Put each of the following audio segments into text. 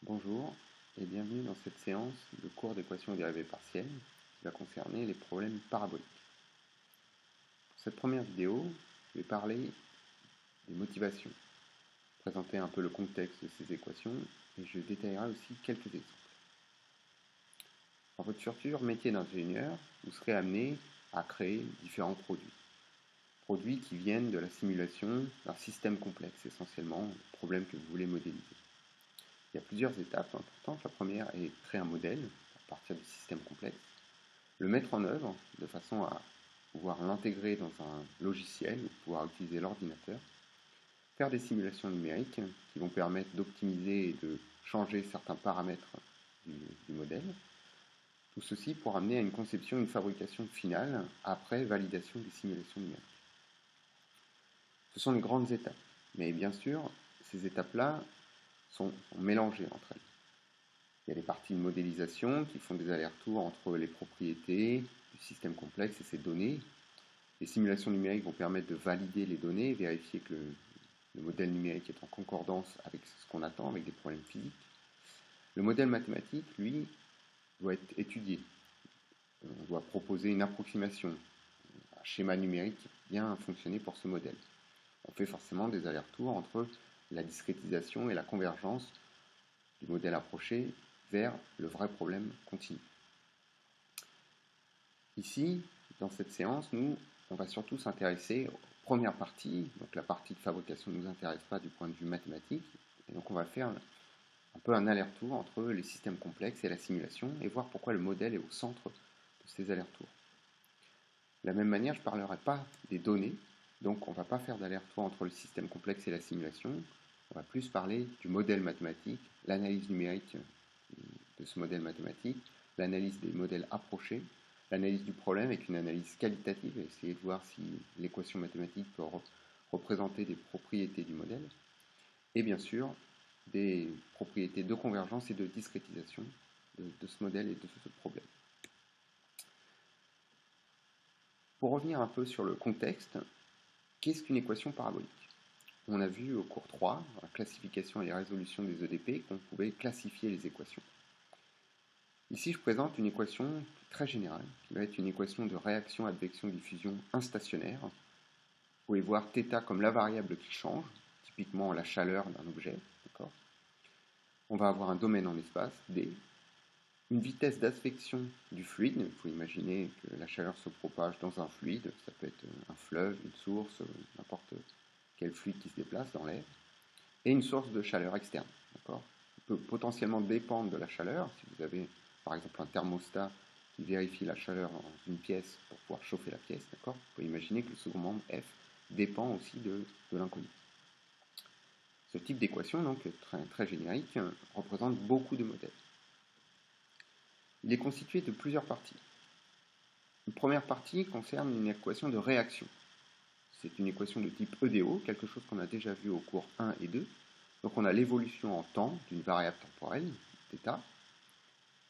Bonjour et bienvenue dans cette séance de cours d'équations et dérivées partielles qui va concerner les problèmes paraboliques. Pour cette première vidéo, je vais parler des motivations, présenter un peu le contexte de ces équations et je détaillerai aussi quelques exemples. Dans votre futur métier d'ingénieur, vous serez amené à créer différents produits. Produits qui viennent de la simulation d'un système complexe, essentiellement, le problème que vous voulez modéliser. Il y a plusieurs étapes importantes. La première est créer un modèle à partir du système complexe, le mettre en œuvre de façon à pouvoir l'intégrer dans un logiciel ou pouvoir utiliser l'ordinateur, faire des simulations numériques qui vont permettre d'optimiser et de changer certains paramètres du modèle. Tout ceci pour amener à une conception, une fabrication finale après validation des simulations numériques. Ce sont les grandes étapes, mais bien sûr, ces étapes-là sont mélangées entre elles. Il y a les parties de modélisation qui font des allers-retours entre les propriétés du système complexe et ses données. Les simulations numériques vont permettre de valider les données, vérifier que le modèle numérique est en concordance avec ce qu'on attend, avec des problèmes physiques. Le modèle mathématique, lui, doit être étudié. On doit proposer une approximation, un schéma numérique bien fonctionner pour ce modèle. On fait forcément des allers-retours entre la discrétisation et la convergence du modèle approché vers le vrai problème continu. Ici, dans cette séance, on va surtout s'intéresser aux premières parties. Donc la partie de fabrication ne nous intéresse pas du point de vue mathématique. Et donc on va faire un peu un aller-retour entre les systèmes complexes et la simulation et voir pourquoi le modèle est au centre de ces allers-retours. De la même manière, je ne parlerai pas des données. Donc on ne va pas faire d'aller-retour entre le système complexe et la simulation. On va plus parler du modèle mathématique, l'analyse numérique de ce modèle mathématique, l'analyse des modèles approchés, l'analyse du problème avec une analyse qualitative, et essayer de voir si l'équation mathématique peut représenter des propriétés du modèle, et bien sûr des propriétés de convergence et de discrétisation de ce modèle et de ce problème. Pour revenir un peu sur le contexte, qu'est-ce qu'une équation parabolique? On a vu au cours 3, dans la classification et les résolutions des EDP, qu'on pouvait classifier les équations. Ici, je présente une équation très générale, qui va être une équation de réaction, advection, diffusion instationnaire. Vous pouvez voir θ comme la variable qui change, typiquement la chaleur d'un objet. On va avoir un domaine en espace, D, une vitesse d'advection du fluide. Il faut imaginer que la chaleur se propage dans un fluide, ça peut être un fleuve, une source, n'importe quel fluide qui se déplace dans l'air, et une source de chaleur externe. On peut potentiellement dépendre de la chaleur. Si vous avez par exemple un thermostat qui vérifie la chaleur dans une pièce pour pouvoir chauffer la pièce, on peut imaginer que le second membre F dépend aussi de l'inconnu. Ce type d'équation, donc très générique, représente beaucoup de modèles. Il est constitué de plusieurs parties. Une première partie concerne une équation de réaction. C'est une équation de type EDO, quelque chose qu'on a déjà vu au cours 1 et 2. Donc on a l'évolution en temps d'une variable temporelle, θ,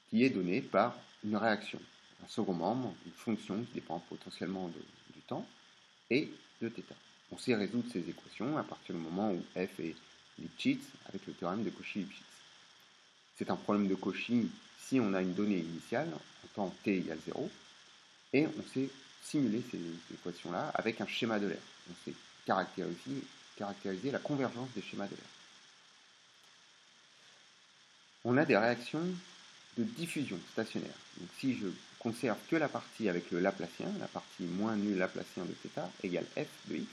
qui est donnée par une réaction, un second membre, une fonction qui dépend potentiellement du temps, et de θ. On sait résoudre ces équations à partir du moment où f est Lipschitz avec le théorème de Cauchy-Lipschitz. C'est un problème de Cauchy si on a une donnée initiale, en temps t égale 0, et on sait simuler ces équations-là avec un schéma de l'air. On sait caractériser la convergence des schémas de l'air. On a des réactions de diffusion stationnaire. Donc si je conserve que la partie avec le Laplacien, la partie moins nul Laplacien de θ égale f de x,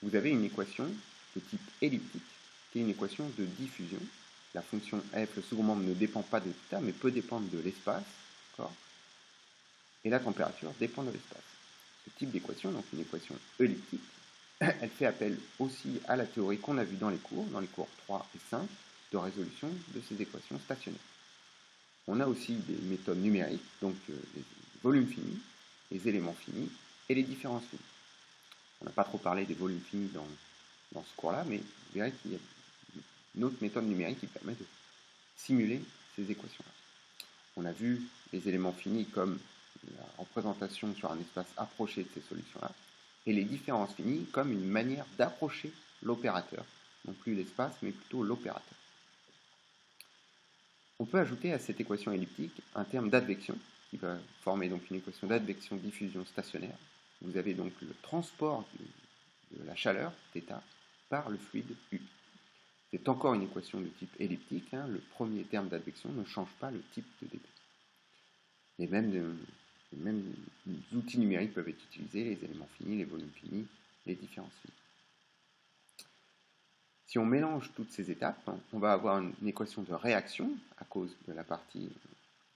vous avez une équation de type elliptique, qui est une équation de diffusion. La fonction f, le second membre, ne dépend pas de θ, mais peut dépendre de l'espace, et la température dépend de l'espace. Ce type d'équation, donc une équation elliptique, elle fait appel aussi à la théorie qu'on a vue dans les cours 3 et 5, de résolution de ces équations stationnaires. On a aussi des méthodes numériques, donc les volumes finis, les éléments finis et les différences finies. On n'a pas trop parlé des volumes finis dans ce cours-là, mais vous verrez qu'il y a une autre méthode numérique qui permet de simuler ces équations-là. On a vu les éléments finis comme la représentation sur un espace approché de ces solutions-là, et les différences finies comme une manière d'approcher l'opérateur, non plus l'espace, mais plutôt l'opérateur. On peut ajouter à cette équation elliptique un terme d'advection, qui va former donc une équation d'advection diffusion stationnaire. Vous avez donc le transport de la chaleur, θ, par le fluide U. C'est encore une équation de type elliptique, hein. Le premier terme d'advection ne change pas le type de dp. Les mêmes outils numériques peuvent être utilisés, les éléments finis, les volumes finis, les différences finies. Si on mélange toutes ces étapes, on va avoir une équation de réaction à cause de la partie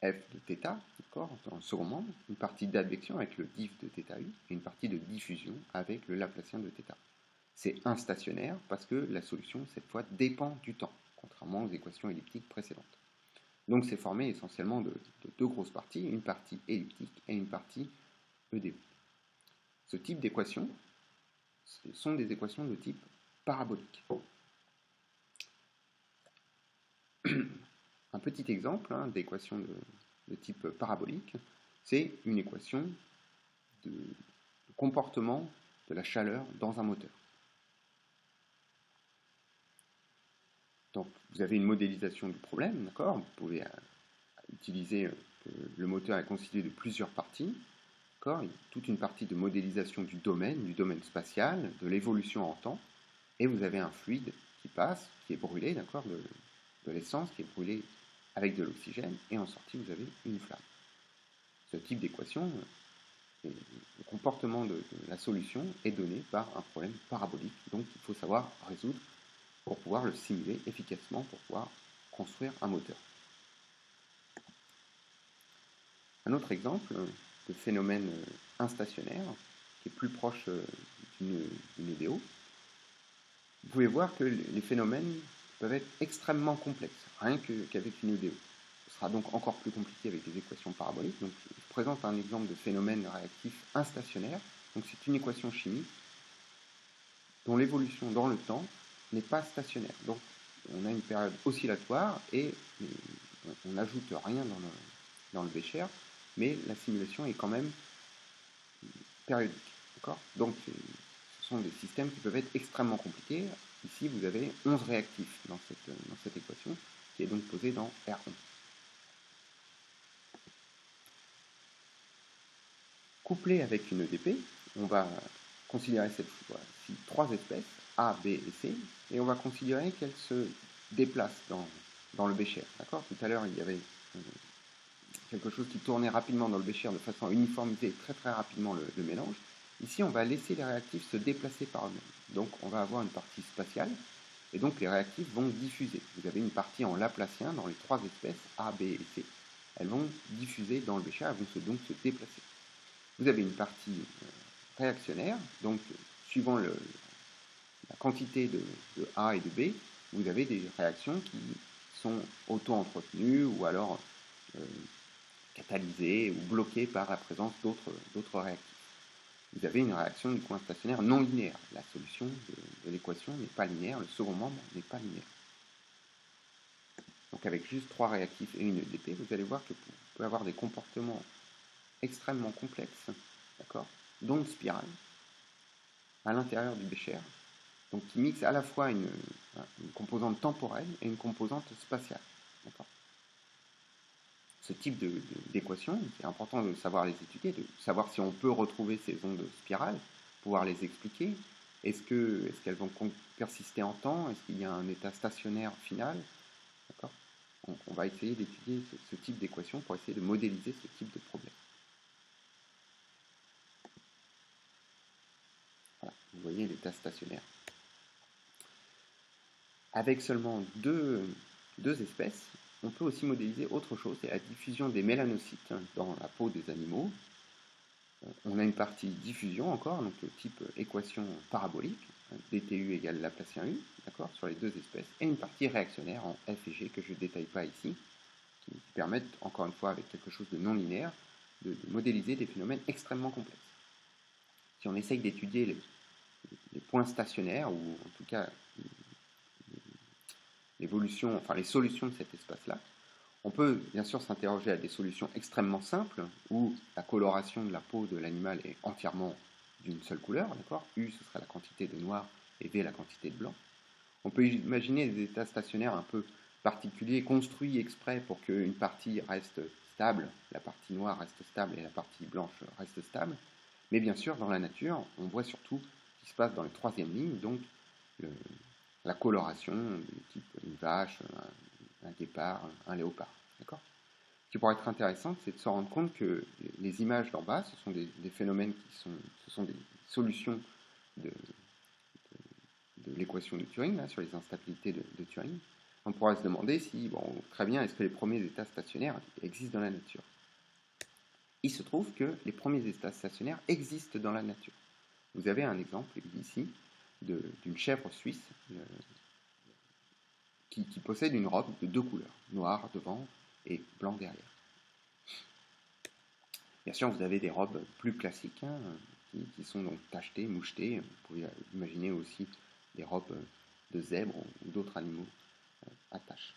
f de θ, d'accord, dans le second membre, une partie d'advection avec le diff de θu et une partie de diffusion avec le Laplacien de θ. C'est instationnaire parce que la solution, cette fois, dépend du temps, contrairement aux équations elliptiques précédentes. Donc c'est formé essentiellement de deux grosses parties, une partie elliptique et une partie EDE. Ce type d'équations, ce sont des équations de type parabolique. Un petit exemple d'équation de type parabolique, c'est une équation de comportement de la chaleur dans un moteur. Donc vous avez une modélisation du problème, d'accord. Vous pouvez utiliser que le moteur est constitué de plusieurs parties, d'accord. Il y a toute une partie de modélisation du domaine spatial, de l'évolution en temps, et vous avez un fluide qui passe, qui est brûlé, d'accord, de l'essence qui est brûlée avec de l'oxygène, et en sortie vous avez une flamme. Ce type d'équation, le comportement de la solution est donné par un problème parabolique, donc il faut savoir résoudre pour pouvoir le simuler efficacement, pour pouvoir construire un moteur. Un autre exemple de phénomène instationnaire, qui est plus proche d'une EDO, vous pouvez voir que les phénomènes peuvent être extrêmement complexes, rien qu'avec une EDO. Ce sera donc encore plus compliqué avec des équations paraboliques. Donc, je présente un exemple de phénomène réactif instationnaire. Donc, c'est une équation chimique dont l'évolution dans le temps n'est pas stationnaire. Donc, on a une période oscillatoire et on n'ajoute rien dans le Bécher, mais la simulation est quand même périodique. Donc, ce sont des systèmes qui peuvent être extrêmement compliqués. Ici, vous avez 11 réactifs dans cette équation, qui est donc posée dans R11. Couplé avec une EDP, on va considérer cette fois-ci 3 espèces, A, B et C, et on va considérer qu'elles se déplacent dans le Bécher. D'accord ? Tout à l'heure, il y avait quelque chose qui tournait rapidement dans le Bécher de façon à uniformiser très très rapidement le mélange. Ici, on va laisser les réactifs se déplacer par eux-mêmes. Donc, on va avoir une partie spatiale, et donc les réactifs vont diffuser. Vous avez une partie en Laplacien dans les 3 espèces, A, B et C. Elles vont diffuser dans le Bécher, elles vont donc se déplacer. Vous avez une partie réactionnaire, donc suivant la quantité de A et de B, vous avez des réactions qui sont auto-entretenues ou alors catalysées ou bloquées par la présence d'autres réactifs. Vous avez une réaction du coup instationnaire non linéaire. La solution de l'équation n'est pas linéaire, le second membre n'est pas linéaire. Donc avec juste 3 réactifs et une EDP, vous allez voir que vous pouvez avoir des comportements extrêmement complexes, d'accord, d'ondes spirales à l'intérieur du Bécher, donc qui mixe à la fois une composante temporelle et une composante spatiale. Ce type d'équation, c'est important de savoir les étudier, de savoir si on peut retrouver ces ondes spirales, pouvoir les expliquer. Est-ce qu'elles vont persister en temps? Est-ce qu'il y a un état stationnaire final? D'accord. On va essayer d'étudier ce type d'équation pour essayer de modéliser ce type de problème. Voilà, vous voyez l'état stationnaire. Avec seulement deux espèces, on peut aussi modéliser autre chose, c'est la diffusion des mélanocytes dans la peau des animaux. On a une partie diffusion encore, donc le type équation parabolique, dtu égale Laplacien u, d'accord, sur les 2 espèces, et une partie réactionnaire en F et G que je ne détaille pas ici, qui permettent, encore une fois, avec quelque chose de non linéaire, de modéliser des phénomènes extrêmement complexes. Si on essaye d'étudier les points stationnaires, ou en tout cas l'évolution, enfin les solutions de cet espace-là, on peut bien sûr s'interroger à des solutions extrêmement simples où la coloration de la peau de l'animal est entièrement d'une seule couleur, d'accord. U, ce sera la quantité de noir et V, la quantité de blanc. On peut imaginer des états stationnaires un peu particulier construit exprès pour qu'une partie reste stable, la partie noire reste stable et la partie blanche reste stable. Mais bien sûr, dans la nature, on voit surtout ce qui se passe dans la troisième ligne, donc le, la coloration du type une vache, un guépard, un léopard. D'accord ? Ce qui pourrait être intéressant, c'est de se rendre compte que les images d'en bas, ce sont des phénomènes ce sont des solutions de, de l'équation de Turing, là, sur les instabilités de Turing. On pourrait se demander si, bon, très bien, est-ce que les premiers états stationnaires existent dans la nature ? Il se trouve que les premiers états stationnaires existent dans la nature. Vous avez un exemple ici d'une chèvre suisse qui possède une robe de deux couleurs, noir devant et blanc derrière. Bien sûr, vous avez des robes plus classiques qui sont donc tachetées, mouchetées. Vous pouvez imaginer aussi des robes de zèbres ou d'autres animaux à taches.